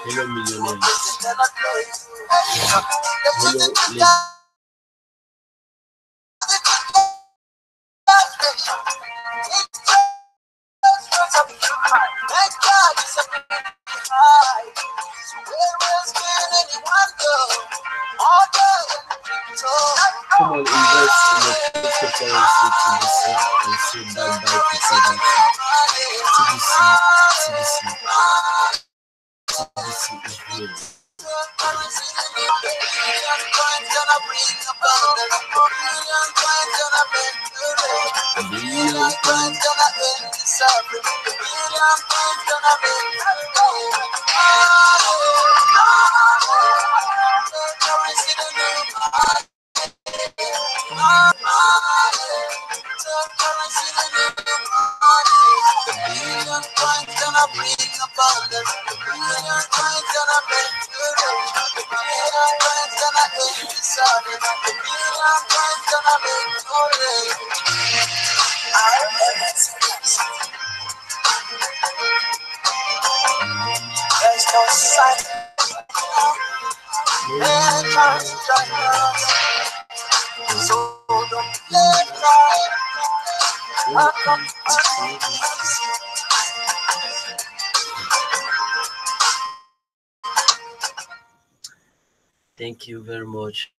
Hello, millionaires. Hello, ladies. Come on, invest in the cryptocurrency TBC and say bye bye to poverty. TBC, TBC is real. Thank you very much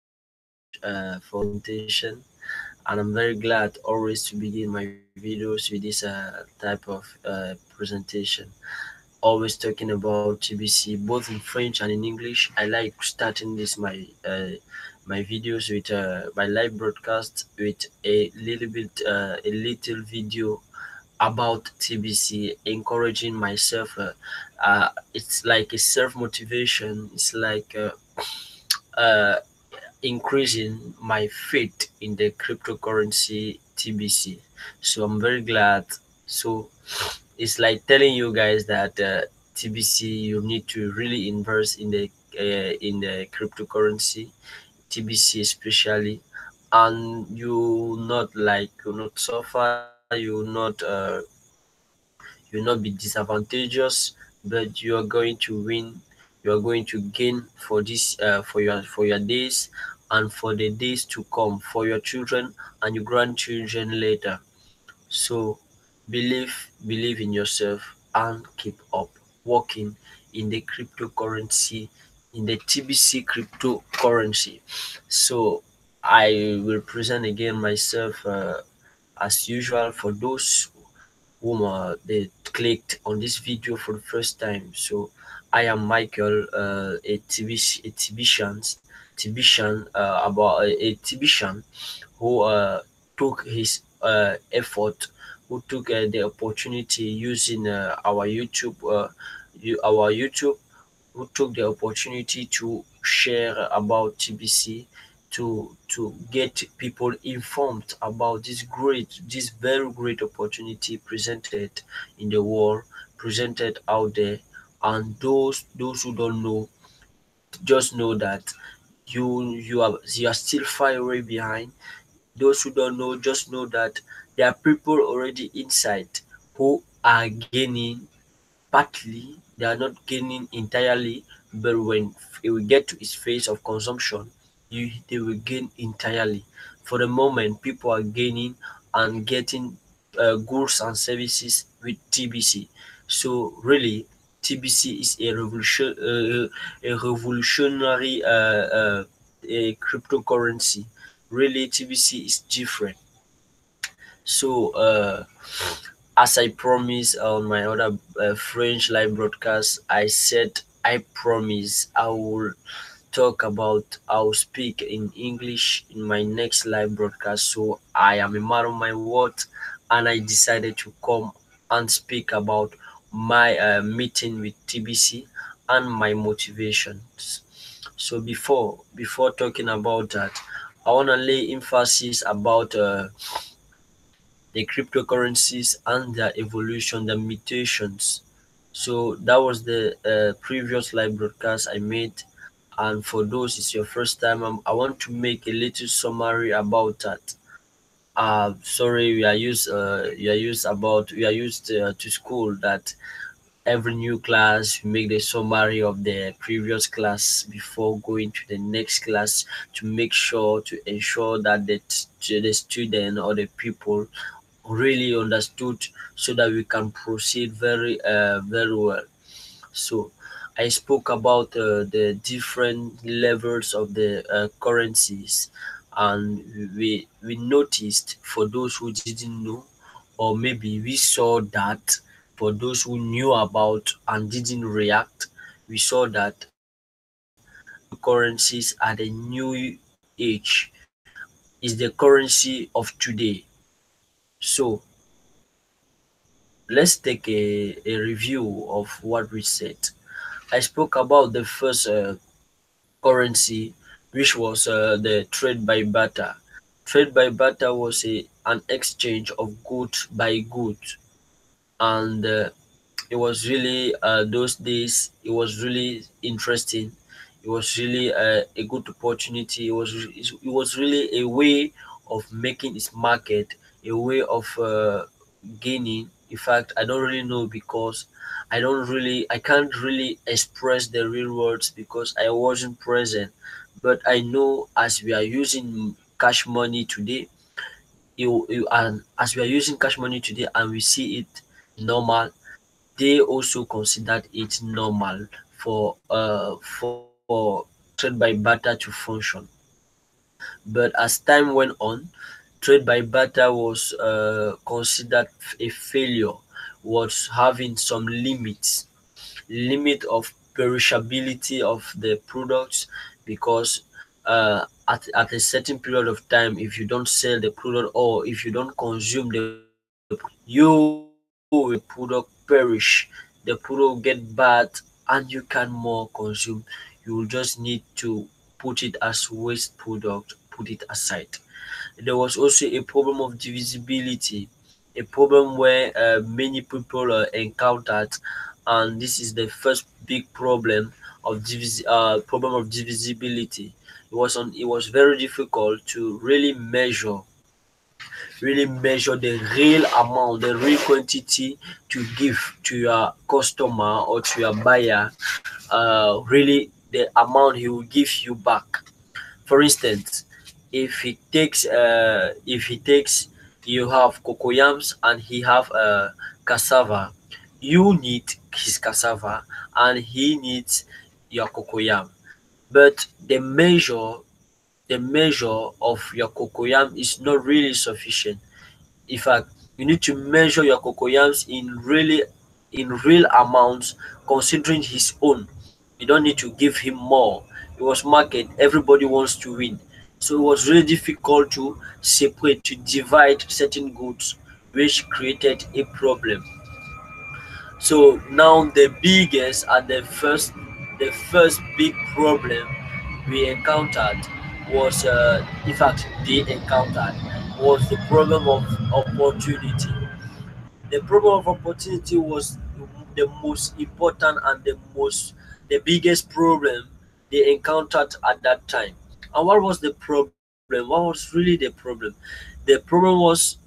for invitation, and I'm very glad always to begin my videos with this type of presentation. Always talking about TBC both in French and in English. I like starting this my videos with my live broadcast with a little video about TBC, encouraging myself. It's like a self motivation. It's like uh, increasing my faith in the cryptocurrency TBC. So I'm very glad. So it's like telling you guys that TBC, you need to really invest in the cryptocurrency TBC especially, and you not suffer, you not be disadvantageous, but you are going to win. You are going to gain for this for your days and for the days to come, for your children and your grandchildren later. So believe in yourself and keep up working in the cryptocurrency, in the TBC cryptocurrency. So I will present again myself as usual for those whom they clicked on this video for the first time. So I am Michael, a TBCan who took his effort, who took the opportunity using our YouTube, who took the opportunity to share about TBC, to get people informed about this very great opportunity presented in the world, presented out there. And those who don't know, just know that you are still far away behind. Those who don't know, just know that there are people already inside who are gaining partly. They are not gaining entirely, but when it will get to its phase of consumption, they will gain entirely. For the moment, people are gaining and getting goods and services with TBC. So really, TBC is a revolutionary cryptocurrency. Really, TBC is different. So as I promised on my other French live broadcast, I said I promise I will I'll speak in English in my next live broadcast. So I am a man of my word, and I decided to come and speak about my meeting with TBC and my motivations. So before talking about that, I want to lay emphasis about the cryptocurrencies and their evolution, the mutations. So that was the previous live broadcast I made, and for those it's your first time, I want to make a little summary about that. Sorry, we are used to school that every new class we make the summary of the previous class before going to the next class, to make sure to ensure that the student or the people really understood, so that we can proceed very well. So I spoke about the different levels of the currencies, and we noticed, for those who didn't know, or maybe we saw that for those who knew about and didn't react, we saw that cryptocurrencies are the new age, is the currency of today. So let's take a review of what we said. I spoke about the first currency, which was the trade by barter. Trade by barter was an exchange of goods by goods, and it was really those days. It was really interesting. It was really a good opportunity. It was really a way of making its market, a way of gaining. In fact, I don't really know, because I can't really express the real words because I wasn't present. But I know, as we are using cash money today, you and as we are using cash money today and we see it normal, they also considered it normal for trade by barter to function. But as time went on, trade by barter was considered a failure, was having some limit of perishability of the products, because at a certain period of time, if you don't sell the product or if you don't consume the product, you will product perish, the product get bad, and you can more consume. You will just need to put it as waste product, put it aside. There was also a problem of divisibility, a problem where many people encountered, and this is the first big problem of divisibility. It was very difficult to really measure the real amount, the real quantity to give to your customer or to your buyer, really the amount he will give you back. For instance, if he takes you have cocoyams and he have cassava, you need his cassava and he needs your cocoyam. But the measure of your cocoyam is not really sufficient. In fact, you need to measure your cocoyams in real amounts, considering his own. You don't need to give him more. It was market, everybody wants to win. So it was really difficult to separate, to divide certain goods, which created a problem. So now the first big problem we encountered was, in fact, they encountered was the problem of opportunity. The problem of opportunity was the most important and the biggest problem they encountered at that time. And what was the problem? What was really the problem? The problem was,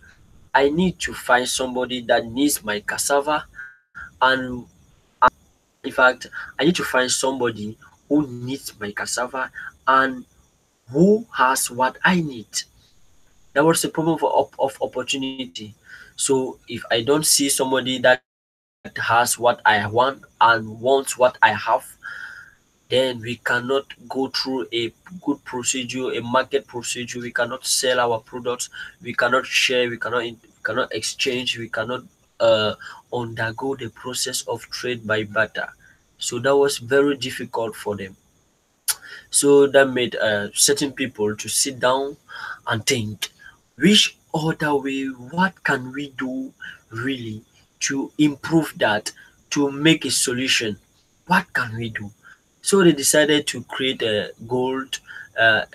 I need to find somebody that needs my cassava, and in fact, I need to find somebody who needs my cassava and who has what I need. That was the problem of opportunity. So if I don't see somebody that has what I want and wants what I have, then we cannot go through a good procedure, a market procedure. We cannot sell our products. We cannot share. We cannot exchange. We cannot undergo the process of trade by barter. So that was very difficult for them. So that made certain people to sit down and think, which other way, what can we do really to improve that, to make a solution? What can we do? So they decided to create a gold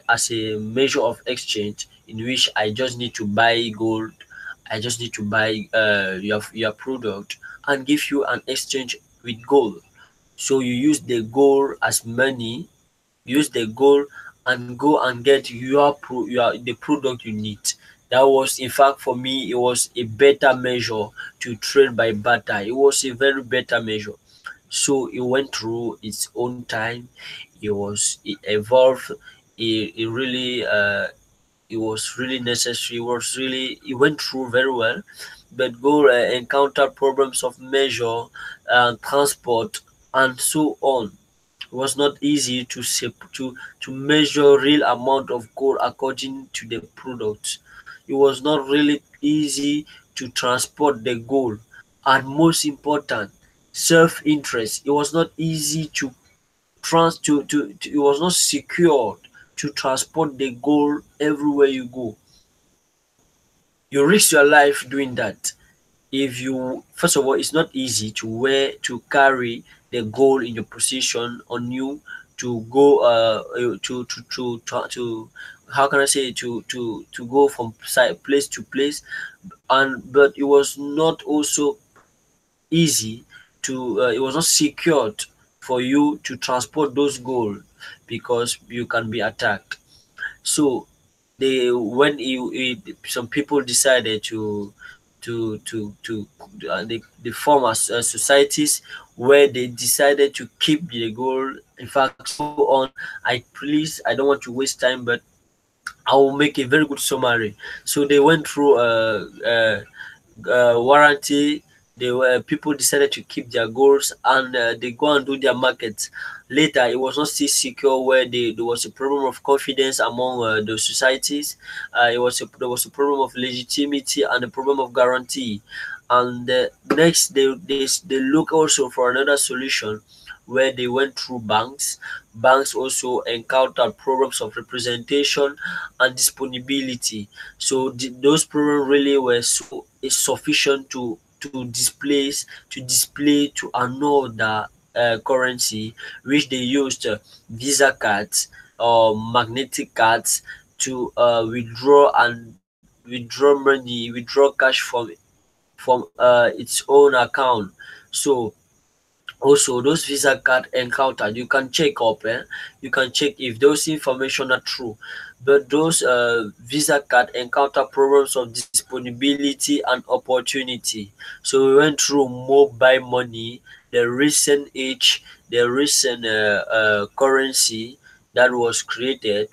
as a measure of exchange, in which I just need to buy gold, I just need to buy your product and give you an exchange with gold. So you use the gold as money, use the gold and go and get the product you need. That was, in fact, for me, it was a better measure to trade by barter. It was a very better measure. So it went through its own time. It evolved. It really it was really necessary. It went through very well, but gold encountered problems of measure and transport and so on. It was not easy to measure real amount of gold according to the product. It was not really easy to transport the gold, and most important, self-interest. It was not easy to it was not secured to transport the gold everywhere you go. You risk your life doing that. If you First of all, it's not easy to carry the gold in your possession on you, to go to how can I say, to go from place to place. And but it was not also easy to it was not secured for you to transport those gold, because you can be attacked. So some people decided they form as societies where they decided to keep the gold. In fact, so on. I don't want to waste time, but I will make a very good summary. So they went through warranty. They were People decided to keep their goals, and they go and do their markets. Later, it was not still secure, where there was a problem of confidence among the societies. There was a problem of legitimacy and a problem of guarantee. And next, they look also for another solution, where they went through banks. Banks also encountered problems of representation and disponibility. So those problems really were so is sufficient to display to another currency, which they used Visa cards or magnetic cards to withdraw money, withdraw cash from its own account. So also, those Visa card encountered, you can check up, you can check if those information are true. But those Visa card encounter problems of disponibility and opportunity. So we went through mobile money, the recent age, the recent currency that was created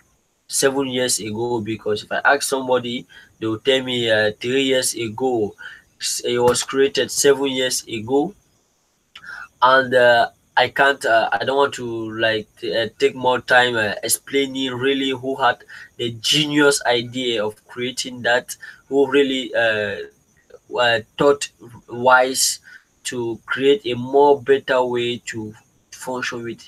7 years ago. Because if I ask somebody, they will tell me 3 years ago. It was created 7 years ago. And I don't want to take more time explaining really who had the genius idea of creating that, who really thought wise to create a more better way to function with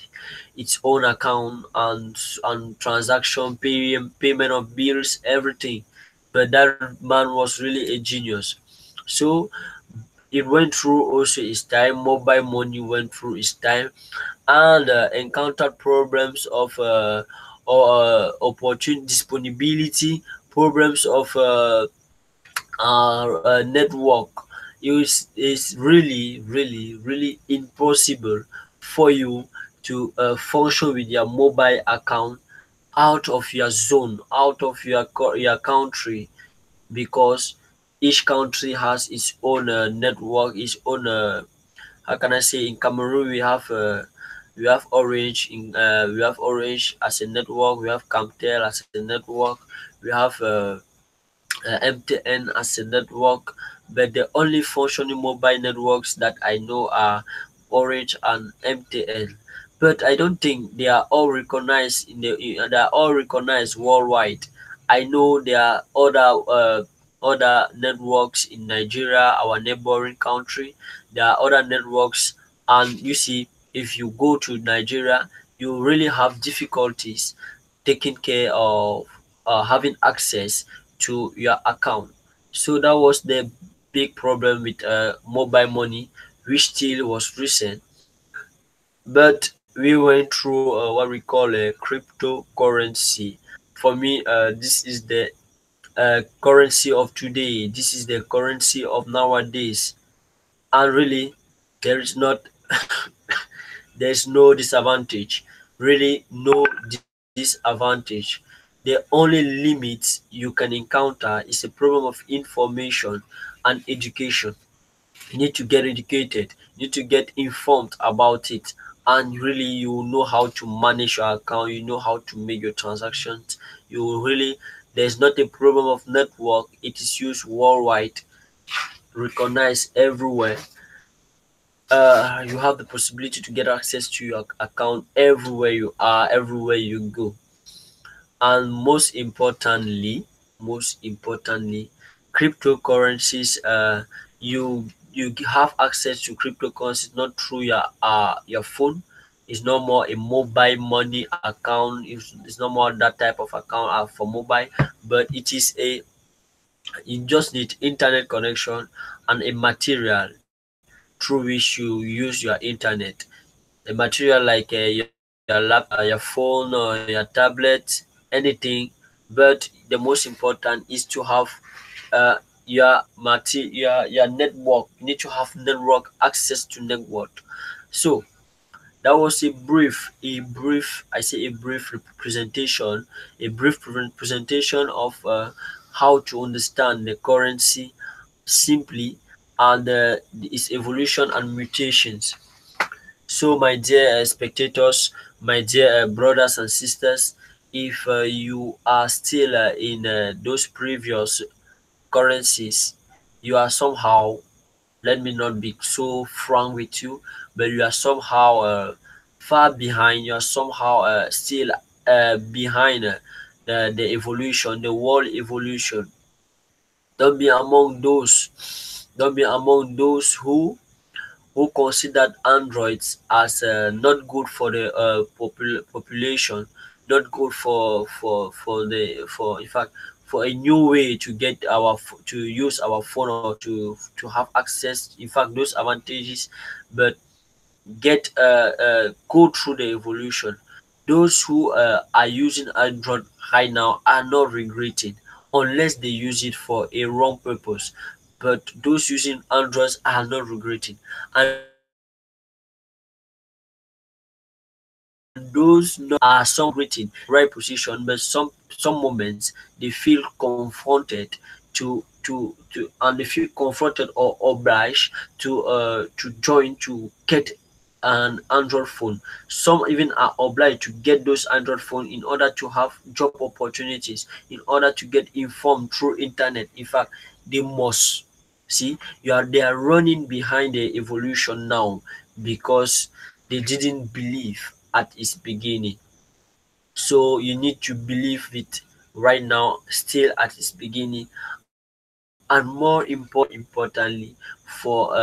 its own account and transaction, payment of bills, everything. But that man was really a genius. So it went through also its time. Mobile money went through its time, and encountered problems of opportunity disponibility, problems of network. It's really impossible for you to function with your mobile account out of your zone, out of your country, because each country has its own network, its own how can I say, in Cameroon we have Orange, as a network, we have Camtel as a network, we have MTN as a network, but the only functioning mobile networks that I know are Orange and MTN. But I don't think they are all recognized they are all recognized worldwide. I know there are other networks in Nigeria, our neighboring country. There are other networks, and you see, if you go to Nigeria, you really have difficulties taking care of having access to your account. So that was the big problem with mobile money, which still was recent. But we went through what we call a cryptocurrency. For me, this is the currency of today. This is the currency of nowadays. And really, there is not there's no disadvantage. Really, no disadvantage. The only limit you can encounter is a problem of information and education. You need to get educated, you need to get informed about it, and really you know how to manage your account, you know how to make your transactions. You really, there's not a problem of network, it is used worldwide, recognized everywhere. You have the possibility to get access to your account everywhere you are, everywhere you go. And most importantly, cryptocurrencies, you have access to cryptocurrencies not through your phone. It's no more a mobile money account. It's no more that type of account for mobile, but it is a, you just need internet connection and a material through which you use your internet. A material like your phone or your tablet, anything. But the most important is to have your network. You need to have network access to network. So that was I say a brief representation, a brief presentation of how to understand the currency simply, and its evolution and mutations. So, my dear spectators, my dear brothers and sisters, if you are still in those previous currencies, you are somehow, let me not be so frank with you, but you are somehow far behind, you are somehow still behind the evolution, the world evolution. Don't be among those, don't be among those who considered androids as not good for the population, not good for the for in fact for a new way to get to use our phone, or to have access. In fact, those advantages, but get go through the evolution. Those who are using Android right now are not regretting, unless they use it for a wrong purpose. But those using Androids are not regretting, and those not are some regretting right position, but some moments they feel confronted and they feel confronted or obliged to join to get an Android phone. Some even are obliged to get those Android phone in order to have job opportunities, in order to get informed through internet. In fact, they must see, they are running behind the evolution now because they didn't believe at its beginning. So you need to believe it right now, still at its beginning. And more importantly, for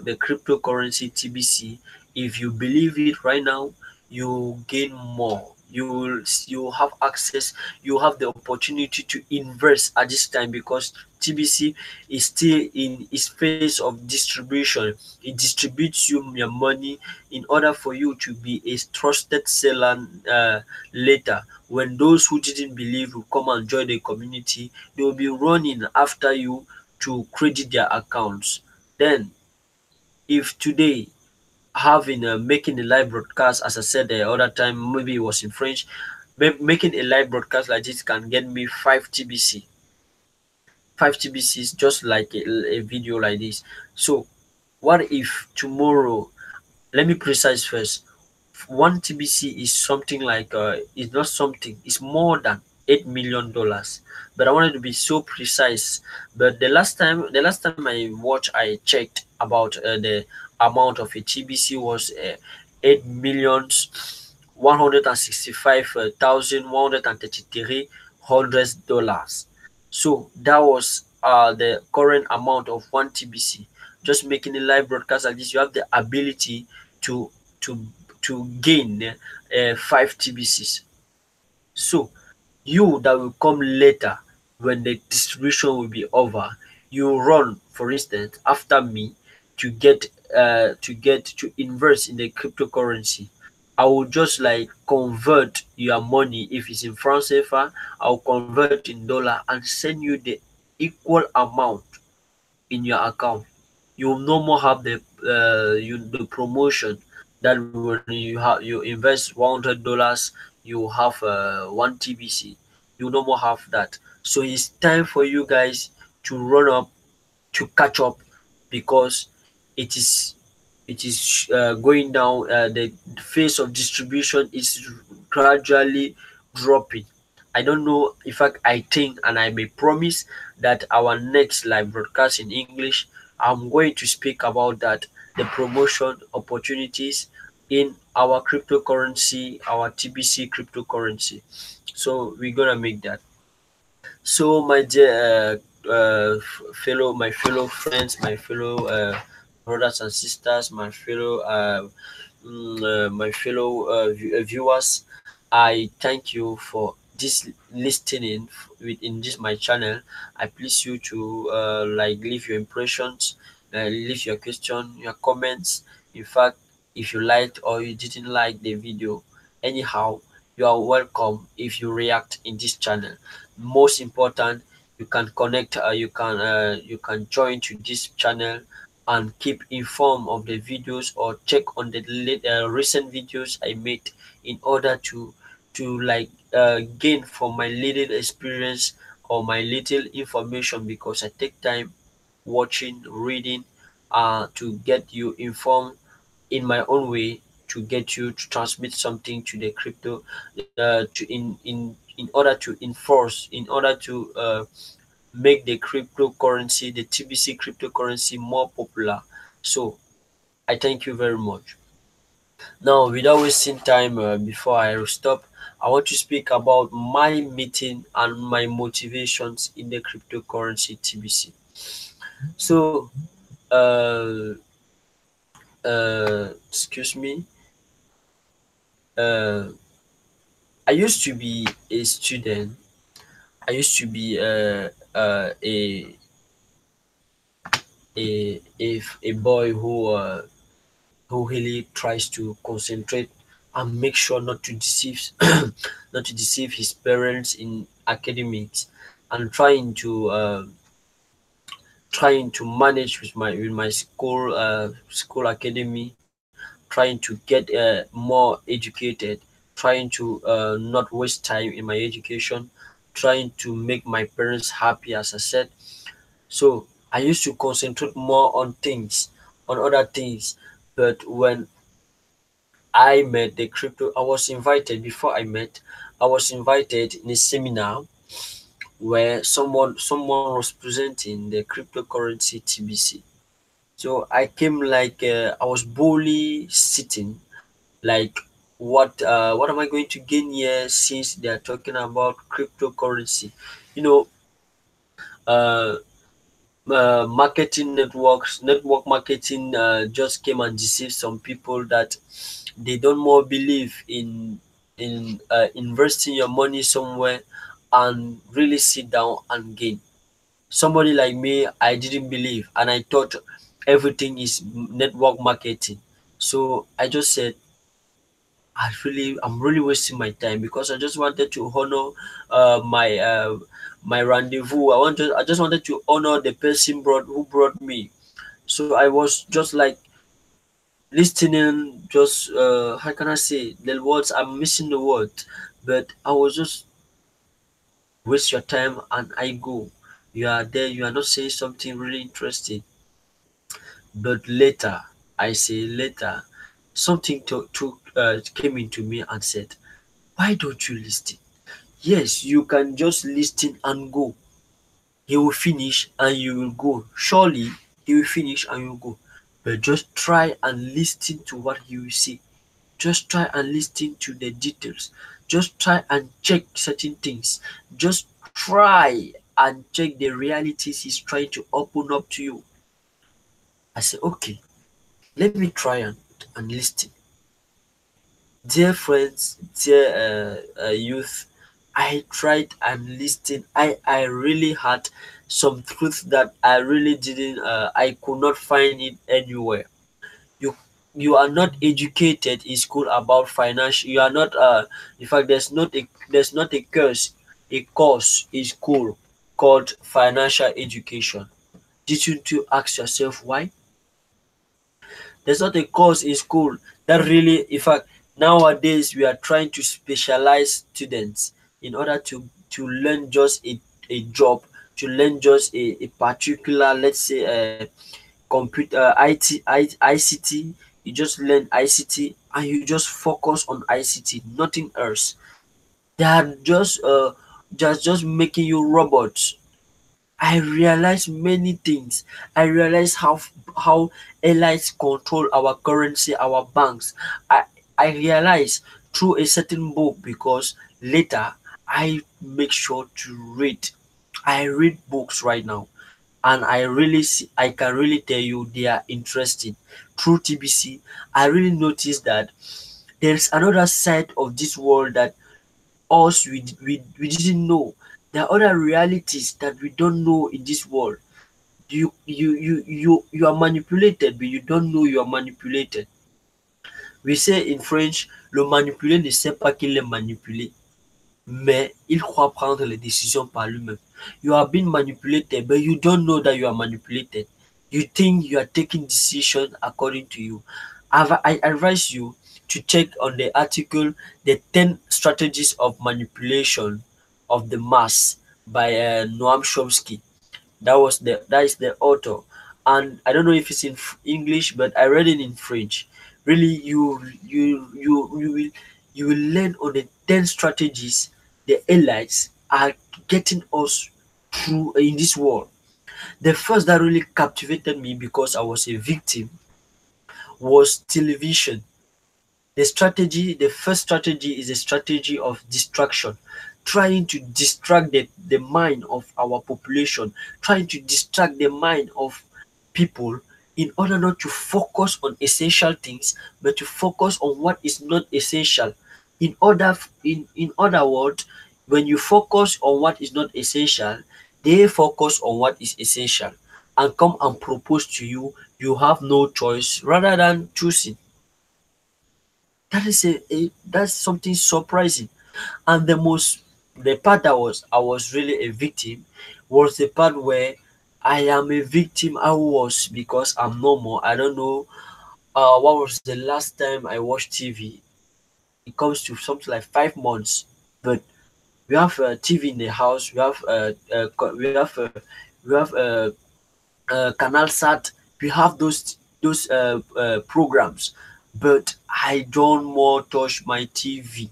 the cryptocurrency TBC, if you believe it right now, you gain more. You have access, you have the opportunity to invest at this time, because TBC is still in its phase of distribution. It distributes your money in order for you to be a trusted seller later. When those who didn't believe will come and join the community, they will be running after you to credit their accounts. Then, if today having making a live broadcast, as I said the other time, maybe it was in French, making a live broadcast like this can get me 5 TBC. 5 TBC is just like a video like this. So, what if tomorrow, let me precise first, 1 TBC is something like it's not something, it's more than $8 million. But I wanted to be so precise. But the last time I checked about the amount of a TBC was 8,165,133 So that was the current amount of 1 TBC. Just making a live broadcast like this, you have the ability to to to gain 5 TBCs. So you that will come later, when the distribution will be over, you run, for instance, after me, to invest in the cryptocurrency. I will just like convert your money. If it's in franc CFA, I'll convert it in dollar and send you the equal amount in your account. You will no more have the promotion that when you invest $100, you have 1 TBC. You no more have that. So it's time for you guys to run up, to catch up, because it is going down. The phase of distribution is gradually dropping. I don't know. In fact, I think and I may promise that our next live broadcast in English, I'm going to speak about that, the promotion opportunities in our cryptocurrency, our TBC cryptocurrency. So we're gonna make that. So my dear my fellow friends, my fellow brothers and sisters, my fellow viewers, I thank you for this listening within this my channel. I please you to like leave your impressions, leave your question, your comments. In fact, if you liked or you didn't like the video, anyhow, you are welcome if you react in this channel. Most important, you can connect, you can join to this channel and keep informed of the videos, or check on the recent videos I made, in order to like gain from my little experience or my little information, because I take time watching, reading, to get you informed in my own way, to get you to transmit something to the crypto, to in order to enforce, in order to make the cryptocurrency, the TBC cryptocurrency, more popular. So I thank you very much. Now, without wasting time, before I stop, I want to speak about my meeting and my motivations in the cryptocurrency TBC. So, uh, excuse me, uh, I used to be a student. I used to be a boy who really tries to concentrate and make sure not to deceive not to deceive his parents in academics, and trying to manage with my school academy, trying to get more educated, trying to not waste time in my education, trying to make my parents happy, as I said. So I used to concentrate more on things, on other things. But when I met the crypto, I was invited before I was invited in a seminar where someone was presenting the cryptocurrency TBC. So I came like I was boldly sitting, like, what am I going to gain here, since they are talking about cryptocurrency? You know, uh, marketing networks, network marketing just came and deceived some people that they don't more believe in investing your money somewhere and really sit down and gain. Somebody like me, I didn't believe, and I thought everything is network marketing. So I just said, I'm really wasting my time, because I just wanted to honor my rendezvous. I just wanted to honor the person who brought me. So I was just like listening, just how can I say the words? I'm missing the word, but I was just, waste your time and I go. You are there, you are not saying something really interesting. But later, I say later, something came into me and said, why don't you listen? Yes, you can just listen and go. He will finish and you will go. Surely he will finish and you will go. But just try and listen to what he will say. Just try and listen to the details. Just try and check certain things. Just try and check the realities he's trying to open up to you. I say, okay, let me try and listen. Dear friends, dear youth, I tried and listened. I really had some truth that I really didn't, I could not find it anywhere. You you are not educated in school about financial. You are not. In fact, there's not a course in school called financial education. Did you to ask yourself why? There's not a course in school that really, in fact, nowadays we are trying to specialize students in order to to learn just a job, to learn just a particular, let's say, computer, ICT. You just learn ICT and you just focus on ICT, nothing else. They are just making you robots. I realized many things. I realized how airlines control our currency, our banks. I I realized through a certain book, because later I make sure to read. I read books right now, and I can really tell you they are interesting. Through TBC, I really noticed that there's another side of this world that we didn't know. There are other realities that we don't know in this world. You are manipulated, but you don't know you are manipulated. We say in French, le manipulé ne sait pas qu'il est manipulé, mais il croit prendre les décisions par lui-même. You are being manipulated, but you don't know that you are manipulated. You think you are taking decision according to you. I advise you to check on the article, the 10 strategies of manipulation of the mass by Noam Chomsky. That is the author, and I don't know if it's in English, but I read it in French. Really, you will learn on the 10 strategies the elites are getting us through in this world. The first that really captivated me, because I was a victim, was television. The first strategy is a strategy of distraction, trying to distract the mind of our population, trying to distract the mind of people in order not to focus on essential things, but to focus on what is not essential. In other words, when you focus on what is not essential, they focus on what is essential and come and propose to you. You have no choice rather than choosing. That is that's something surprising. And the part that I was really a victim was the part where I am a victim. I was, because I'm normal. I don't know what was the last time I watched TV. It comes to something like 5 months. But we have TV in the house. We have Canal Sat. We have those programs, but I don't more touch my TV.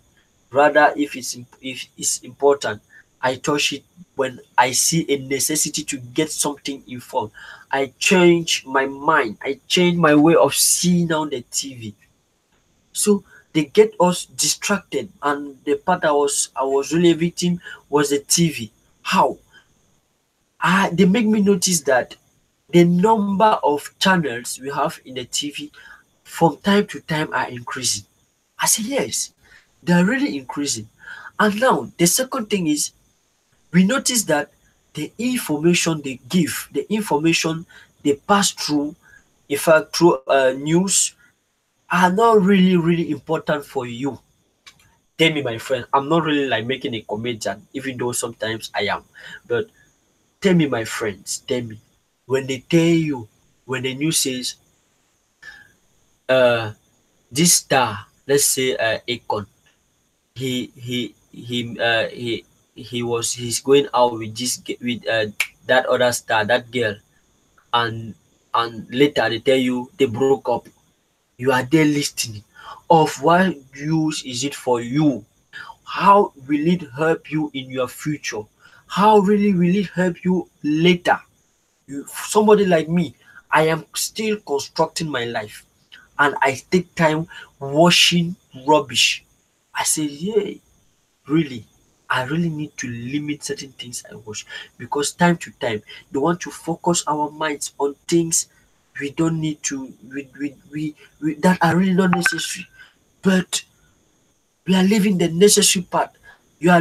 Rather, if it's important, I touch it when I see a necessity to get something informed. I change my mind. I change my way of seeing on the TV. So they get us distracted, and the part I was really a victim was the TV. How? They make me notice that the number of channels we have in the TV from time to time are increasing. I say yes, they are really increasing. And now the second thing is, we notice that the information they give, the information they pass through, in fact through news, are not really important for you. Tell me, my friend, I'm not really like making a comedian, even though sometimes I am. But tell me, my friends, tell me, when they tell you, when the news says, uh, this star, let's say Akon, he's going out with with that other star, that girl, and later they tell you they broke up. You are there listening. Of what use is it for you? How will it help you in your future? How really will it help you later? Somebody like me, I am still constructing my life, and I take time washing rubbish. I say, yeah, really, I really need to limit certain things I watch, because time to time they want to focus our minds on things we don't need to we that are really not necessary. But we are leaving the necessary part. You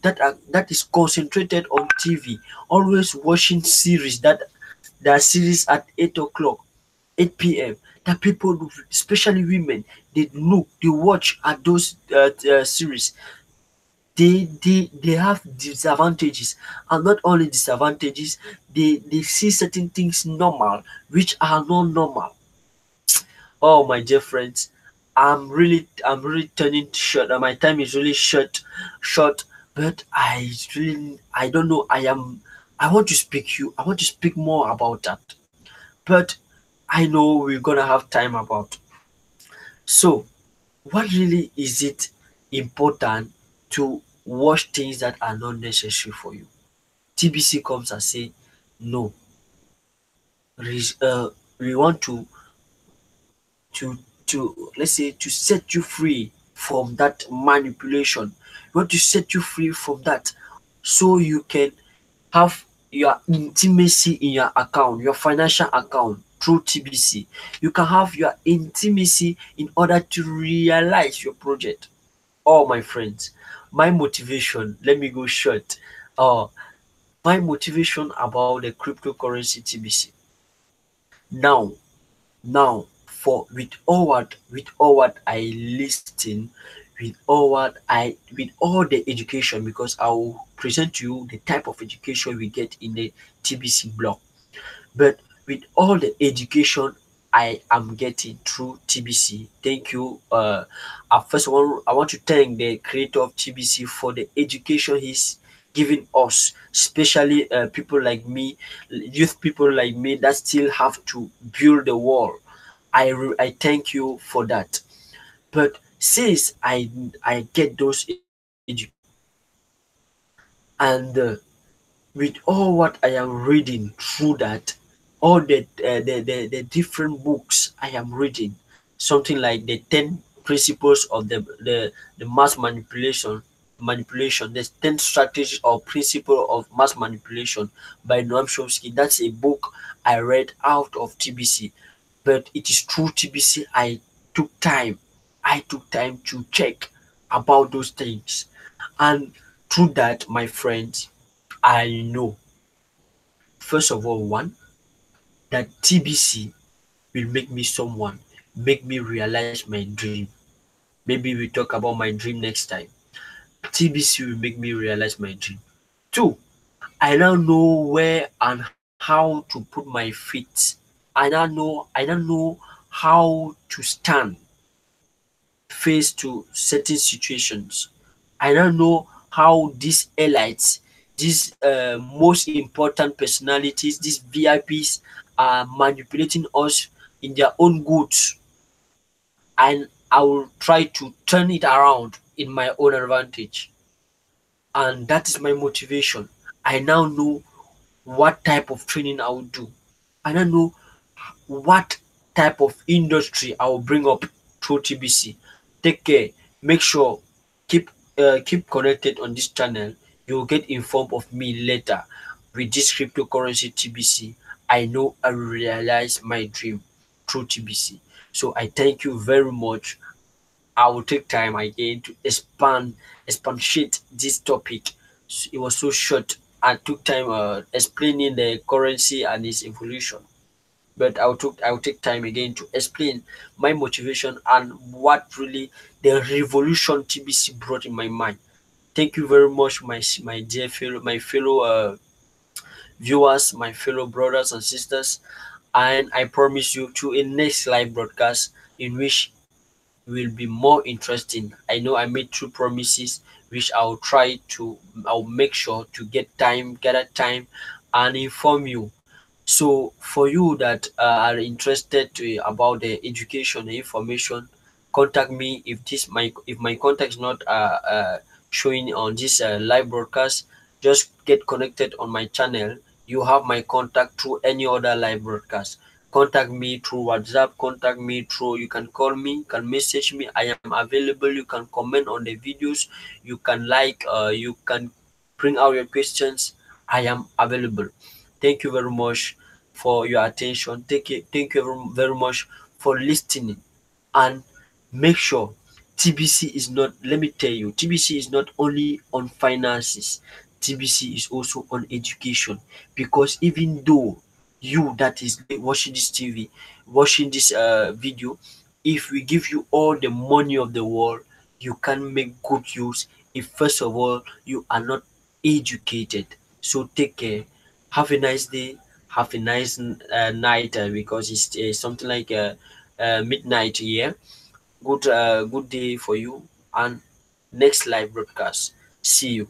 that is concentrated on TV, always watching series that are series at 8 o'clock, 8 p.m. That people, especially women, they watch at those series. They have disadvantages, and not only disadvantages, they see certain things normal which are not normal. Oh, my dear friends, I'm really turning short, and my time is really short. But I don't know. I want to I want to speak more about that. But I know we're gonna have time about. So what really is it important to watch things that are not necessary for you? TBC comes and say, no, res- uh, we want to let's say to set you free from that manipulation. We want to set you free from that so you can have your intimacy in your account, your financial account through TBC. You can have your intimacy in order to realize your project. Oh, my friends, my motivation, let me go short. Uh, my motivation about the cryptocurrency TBC. Now, now, for with all what I listen, with all the education, because I will present to you the type of education we get in the TBC block. But with all the education I am getting through TBC, thank you. First of all, I want to thank the creator of TBC for the education he's giving us, especially people like me, youth people like me that still have to build the wall. I thank you for that. But since I get those education and with all what I am reading through that, all the different books I am reading, something like the 10 principles of the mass manipulation, the 10 strategies or principle of mass manipulation by Noam Chomsky. That's a book I read out of TBC, but it is through TBC took time. I took time to check about those things, and through that, my friends, I know, first of all, one, that TBC will make me someone, make me realize my dream. Maybe we talk about my dream next time. TBC will make me realize my dream. Two, I now know where and how to put my feet. I now know how to stand face to certain situations. I now know how these elites, these most important personalities, these VIPs are manipulating us in their own goods, and I will try to turn it around in my own advantage. And that is my motivation. I now know what type of training I will do. I now know what type of industry I will bring up through TBC. Take care. Make sure keep connected on this channel. You will get informed of me later with this cryptocurrency TBC. I know I will realize my dream through TBC. So I thank you very much. I will take time again to expatiate this topic. It was so short. I took time explaining the currency and its evolution, but I'll take time again to explain my motivation and what really the revolution TBC brought in my mind. Thank you very much, my dear fellow viewers, my fellow brothers and sisters, and I promise you to a next live broadcast in which will be more interesting. I know I made two promises which I'll make sure to gather time and inform you. So for you that are interested about the education and information, contact me if my contact is not showing on this live broadcast. Just get connected on my channel. You have my contact through any other live broadcast. Contact me through WhatsApp. Contact me through. You can call me. You can message me. I am available. You can comment on the videos. You can like. You can bring out your questions. I am available. Thank you very much for your attention. Thank you very much for listening. And make sure TBC is not, let me tell you, TBC is not only on finances, TBC is also on education. Because even though you that is watching this TV, watching this video, if we give you all the money of the world, you can make good use if first of all you are not educated. So take care. Have a nice day. Have a nice night, because it's something like midnight here. Good day for you, and next live broadcast. See you.